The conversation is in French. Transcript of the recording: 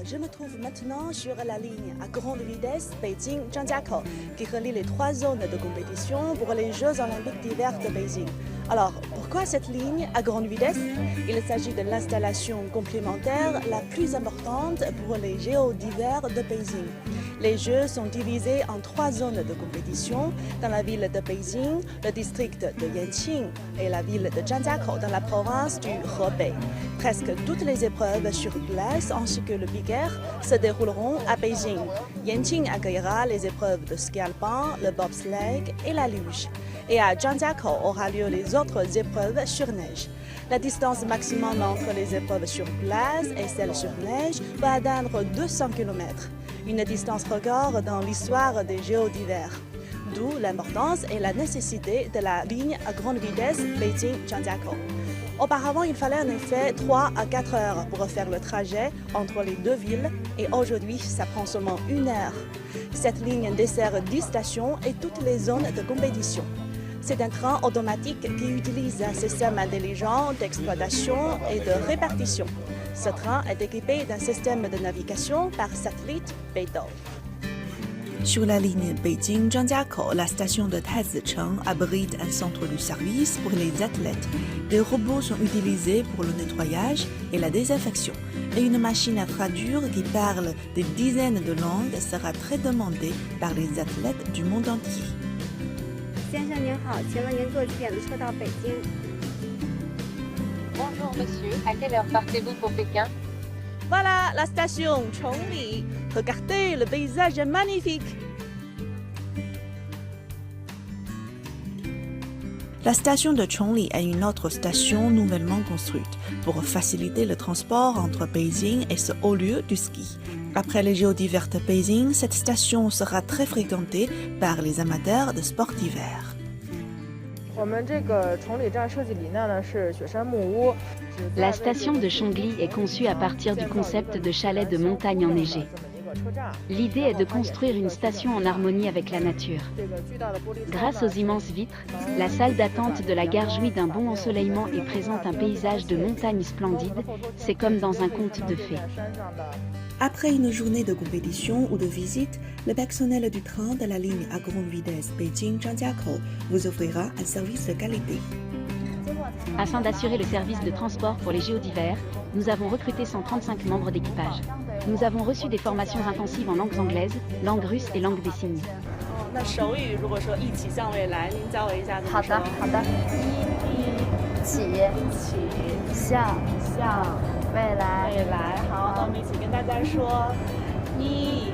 je me trouve maintenant sur la ligne à grande vitesse Beijing-Zhangjiakou qui relie les 3 zones de compétition pour les Jeux olympiques d'hiver de Beijing. Alors, pourquoi cette ligne à grande vitesse? Il s'agit de l'installation complémentaire la plus importante pour les Jeux d'hiver de Beijing. Les Jeux sont divisés en 3 zones de compétition dans la ville de Beijing, le district de Yanqing et la ville de Zhangjiakou dans la province du Hebei. Presque toutes les épreuves sur glace ainsi que le big air se dérouleront à Beijing. Yanqing accueillera les épreuves de ski alpin, le bobsleigh et la luge. Et à Zhangjiakou aura lieu les autres épreuves sur neige. La distance maximum entre les épreuves sur glace et celles sur neige va atteindre 200 km, une distance record dans l'histoire des Jeux d'hiver. D'où l'importance et la nécessité de la ligne à grande vitesse Beijing-Zhangjiakou. Auparavant, il fallait en effet 3 à 4 heures pour faire le trajet entre les 2 villes et aujourd'hui, ça prend seulement 1 heure. Cette ligne dessert 10 stations et toutes les zones de compétition. C'est un train automatique qui utilise un système intelligent d'exploitation et de répartition. Ce train est équipé d'un système de navigation par satellite Beidou. Sur la ligne Beijing-Zhangjiakou, la station de Taizicheng abrite un centre de service pour les athlètes. Des robots sont utilisés pour le nettoyage et la désinfection. Et une machine à traduire qui parle des dizaines de langues sera très demandée par les athlètes du monde entier. 先生您好，请问您坐几点的车到北京？ Bonjour monsieur, à quelle heure partez-vous pour Pékin? Voilà la station Chongli. Regardez, le paysage est magnifique. La station de Chongli est une autre station nouvellement construite pour faciliter le transport entre Beijing et ce haut lieu du ski. Après les Jeux d'hiver de Beijing, cette station sera très fréquentée par les amateurs de sport d'hiver. La station de Chongli est conçue à partir du concept de chalet de montagne enneigé. L'idée est de construire une station en harmonie avec la nature. Grâce aux immenses vitres, la salle d'attente de la gare jouit d'un bon ensoleillement et présente un paysage de montagne splendide. C'est comme dans un conte de fées. Après une journée de compétition ou de visite, le personnel du train de la ligne à grande vitesse Beijing-Zhangjiakou vous offrira un service de qualité. Afin d'assurer le service de transport pour les Jeux d'hiver, nous avons recruté 135 membres d'équipage. Nous avons reçu des formations intensives en langues anglaises, langue russe et langue des signes. 那手语如果说一起向未来，您教我一下怎么说？好的，好的。向未来。未来，好，那我们一起跟大家说，一